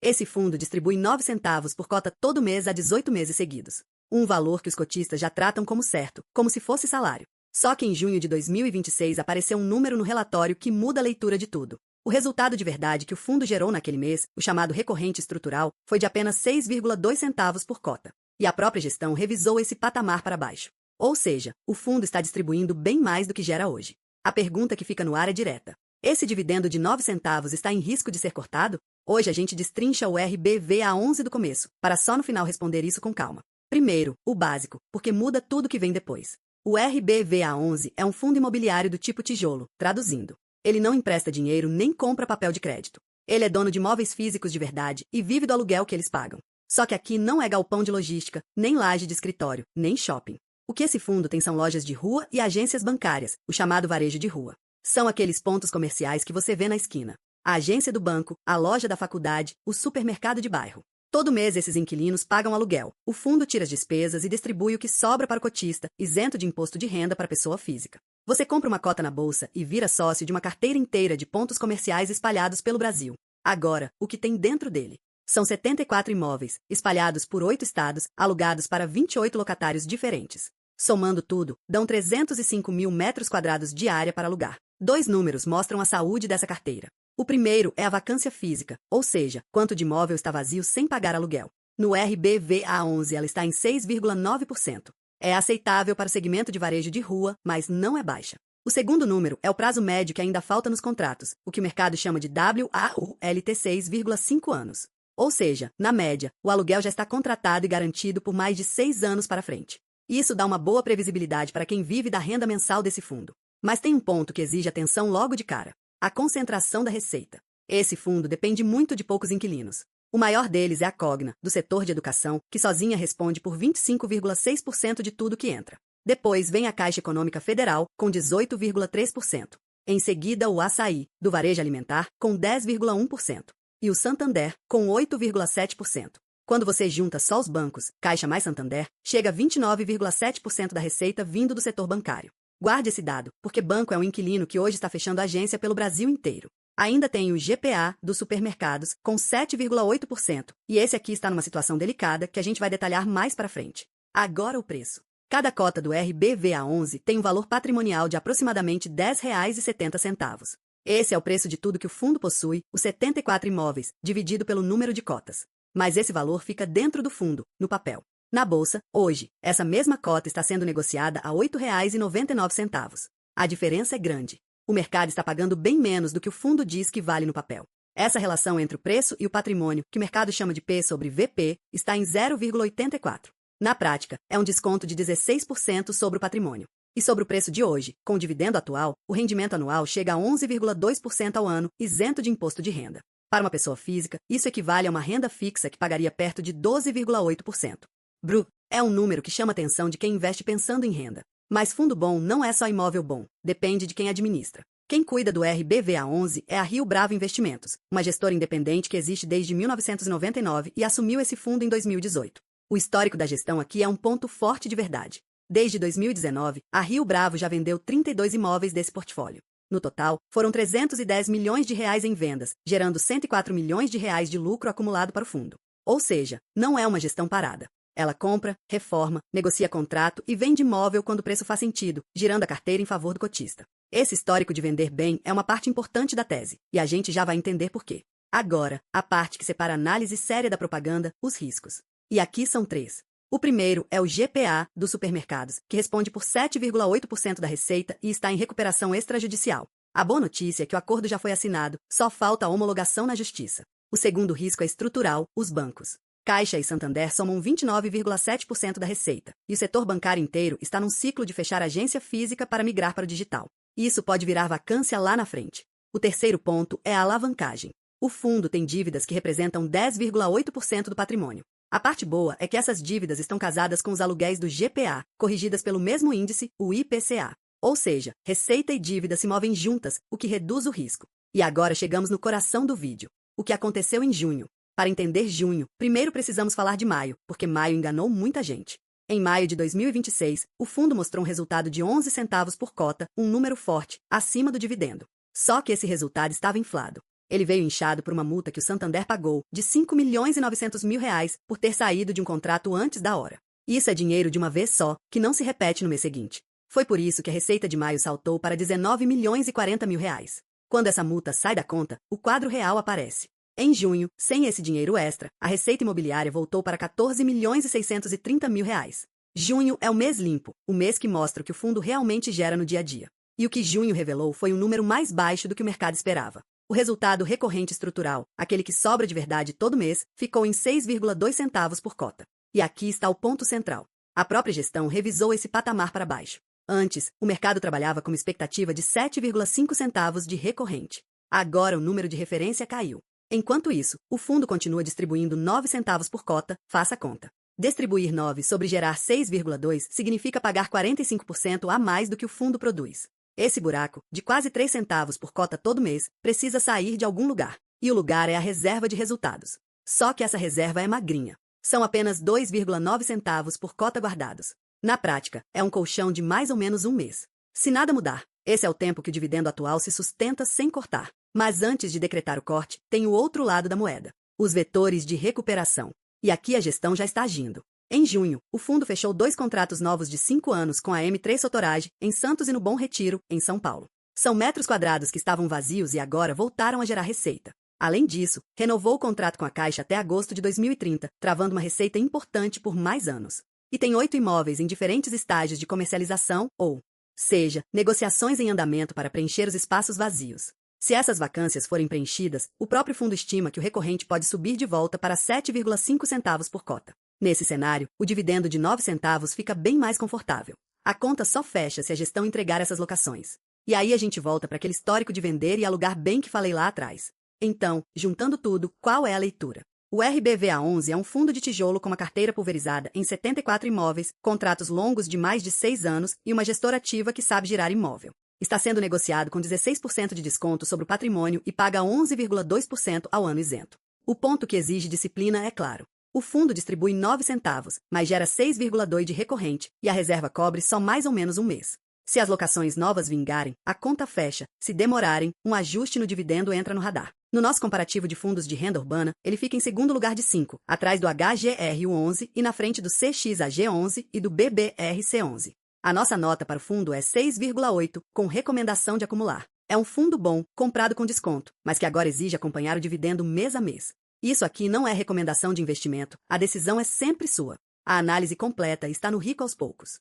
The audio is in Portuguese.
Esse fundo distribui 9 centavos por cota todo mês há 18 meses seguidos. Um valor que os cotistas já tratam como certo, como se fosse salário. Só que em junho de 2026 apareceu um número no relatório que muda a leitura de tudo. O resultado de verdade que o fundo gerou naquele mês, o chamado recorrente estrutural, foi de apenas 6,2 centavos por cota. E a própria gestão revisou esse patamar para baixo. Ou seja, o fundo está distribuindo bem mais do que gera hoje. A pergunta que fica no ar é direta. Esse dividendo de 9 centavos está em risco de ser cortado? Hoje a gente destrincha o RBVA11 do começo, para só no final responder isso com calma. Primeiro, o básico, porque muda tudo que vem depois. O RBVA11 é um fundo imobiliário do tipo tijolo, traduzindo. Ele não empresta dinheiro nem compra papel de crédito. Ele é dono de imóveis físicos de verdade e vive do aluguel que eles pagam. Só que aqui não é galpão de logística, nem laje de escritório, nem shopping. O que esse fundo tem são lojas de rua e agências bancárias, o chamado varejo de rua. São aqueles pontos comerciais que você vê na esquina. A agência do banco, a loja da faculdade, o supermercado de bairro. Todo mês esses inquilinos pagam aluguel. O fundo tira as despesas e distribui o que sobra para o cotista, isento de imposto de renda para a pessoa física. Você compra uma cota na bolsa e vira sócio de uma carteira inteira de pontos comerciais espalhados pelo Brasil. Agora, o que tem dentro dele? São 74 imóveis, espalhados por 8 estados, alugados para 28 locatários diferentes. Somando tudo, dão 305 mil metros quadrados de área para alugar. 2 números mostram a saúde dessa carteira. O primeiro é a vacância física, ou seja, quanto de imóvel está vazio sem pagar aluguel. No RBVA11 ela está em 6,9%. É aceitável para o segmento de varejo de rua, mas não é baixa. O segundo número é o prazo médio que ainda falta nos contratos, o que o mercado chama de WAULT 6,5 anos. Ou seja, na média, o aluguel já está contratado e garantido por mais de 6 anos para frente. Isso dá uma boa previsibilidade para quem vive da renda mensal desse fundo. Mas tem um ponto que exige atenção logo de cara. A concentração da receita. Esse fundo depende muito de poucos inquilinos. O maior deles é a Cogna, do setor de educação, que sozinha responde por 25,6% de tudo que entra. Depois vem a Caixa Econômica Federal, com 18,3%. Em seguida, o Assaí, do varejo alimentar, com 10,1%. E o Santander, com 8,7%. Quando você junta só os bancos, Caixa mais Santander, chega a 29,7% da receita vindo do setor bancário. Guarde esse dado, porque banco é um inquilino que hoje está fechando agência pelo Brasil inteiro. Ainda tem o GPA dos supermercados, com 7,8%, e esse aqui está numa situação delicada que a gente vai detalhar mais para frente. Agora o preço. Cada cota do RBVA11 tem um valor patrimonial de aproximadamente R$ 10,70. Esse é o preço de tudo que o fundo possui, os 74 imóveis, dividido pelo número de cotas. Mas esse valor fica dentro do fundo, no papel. Na bolsa, hoje, essa mesma cota está sendo negociada a R$ 8,99. A diferença é grande. O mercado está pagando bem menos do que o fundo diz que vale no papel. Essa relação entre o preço e o patrimônio, que o mercado chama de P sobre VP, está em 0,84. Na prática, é um desconto de 16% sobre o patrimônio. E sobre o preço de hoje, com o dividendo atual, o rendimento anual chega a 11,2% ao ano, isento de imposto de renda. Para uma pessoa física, isso equivale a uma renda fixa que pagaria perto de 12,8%. Bru, é um número que chama a atenção de quem investe pensando em renda. Mas fundo bom não é só imóvel bom, depende de quem administra. Quem cuida do RBVA11 é a Rio Bravo Investimentos, uma gestora independente que existe desde 1999 e assumiu esse fundo em 2018. O histórico da gestão aqui é um ponto forte de verdade. Desde 2019, a Rio Bravo já vendeu 32 imóveis desse portfólio. No total, foram 310 milhões de reais em vendas, gerando 104 milhões de reais de lucro acumulado para o fundo. Ou seja, não é uma gestão parada. Ela compra, reforma, negocia contrato e vende imóvel quando o preço faz sentido, girando a carteira em favor do cotista. Esse histórico de vender bem é uma parte importante da tese, e a gente já vai entender por quê. Agora, a parte que separa a análise séria da propaganda, os riscos. E aqui são 3. O primeiro é o GPA dos supermercados, que responde por 7,8% da receita e está em recuperação extrajudicial. A boa notícia é que o acordo já foi assinado, só falta a homologação na justiça. O segundo risco é estrutural, os bancos. Caixa e Santander somam 29,7% da receita, e o setor bancário inteiro está num ciclo de fechar agência física para migrar para o digital. Isso pode virar vacância lá na frente. O terceiro ponto é a alavancagem. O fundo tem dívidas que representam 10,8% do patrimônio. A parte boa é que essas dívidas estão casadas com os aluguéis do GPA, corrigidas pelo mesmo índice, o IPCA. Ou seja, receita e dívida se movem juntas, o que reduz o risco. E agora chegamos no coração do vídeo. O que aconteceu em junho? Para entender junho, primeiro precisamos falar de maio, porque maio enganou muita gente. Em maio de 2026, o fundo mostrou um resultado de 11 centavos por cota, um número forte, acima do dividendo. Só que esse resultado estava inflado. Ele veio inchado por uma multa que o Santander pagou, de R$ 5.900.000, por ter saído de um contrato antes da hora. Isso é dinheiro de uma vez só, que não se repete no mês seguinte. Foi por isso que a receita de maio saltou para R$ 19.040.000. Quando essa multa sai da conta, o quadro real aparece. Em junho, sem esse dinheiro extra, a receita imobiliária voltou para R$ 14.630.000. Junho é o mês limpo, o mês que mostra o que o fundo realmente gera no dia a dia. E o que junho revelou foi um número mais baixo do que o mercado esperava. O resultado recorrente estrutural, aquele que sobra de verdade todo mês, ficou em 6,2 centavos por cota. E aqui está o ponto central. A própria gestão revisou esse patamar para baixo. Antes, o mercado trabalhava com uma expectativa de 7,5 centavos de recorrente. Agora o número de referência caiu. Enquanto isso, o fundo continua distribuindo 9 centavos por cota, faça a conta. Distribuir 9 sobre gerar 6,2 significa pagar 45% a mais do que o fundo produz. Esse buraco, de quase 3 centavos por cota todo mês, precisa sair de algum lugar. E o lugar é a reserva de resultados. Só que essa reserva é magrinha. São apenas 2,9 centavos por cota guardados. Na prática, é um colchão de mais ou menos um mês. Se nada mudar, esse é o tempo que o dividendo atual se sustenta sem cortar. Mas antes de decretar o corte, tem o outro lado da moeda. Os vetores de recuperação. E aqui a gestão já está agindo. Em junho, o fundo fechou 2 contratos novos de 5 anos com a M3 Sotorage, em Santos e no Bom Retiro, em São Paulo. São metros quadrados que estavam vazios e agora voltaram a gerar receita. Além disso, renovou o contrato com a Caixa até agosto de 2030, travando uma receita importante por mais anos. E tem 8 imóveis em diferentes estágios de comercialização ou seja, negociações em andamento para preencher os espaços vazios. Se essas vacâncias forem preenchidas, o próprio fundo estima que o recorrente pode subir de volta para 7,5 centavos por cota. Nesse cenário, o dividendo de 9 centavos fica bem mais confortável. A conta só fecha se a gestão entregar essas locações. E aí a gente volta para aquele histórico de vender e alugar bem que falei lá atrás. Então, juntando tudo, qual é a leitura? O RBVA11 é um fundo de tijolo com uma carteira pulverizada em 74 imóveis, contratos longos de mais de 6 anos e uma gestora ativa que sabe girar imóvel. Está sendo negociado com 16% de desconto sobre o patrimônio e paga 11,2% ao ano isento. O ponto que exige disciplina é claro. O fundo distribui 9 centavos, mas gera 6,2 de recorrente e a reserva cobre só mais ou menos um mês. Se as locações novas vingarem, a conta fecha. Se demorarem, um ajuste no dividendo entra no radar. No nosso comparativo de fundos de renda urbana, ele fica em segundo lugar de 5, atrás do HGRU11 e na frente do CXAG11 e do BBRC11. A nossa nota para o fundo é 6,8, com recomendação de acumular. É um fundo bom, comprado com desconto, mas que agora exige acompanhar o dividendo mês a mês. Isso aqui não é recomendação de investimento, a decisão é sempre sua. A análise completa está no Rico aos Poucos.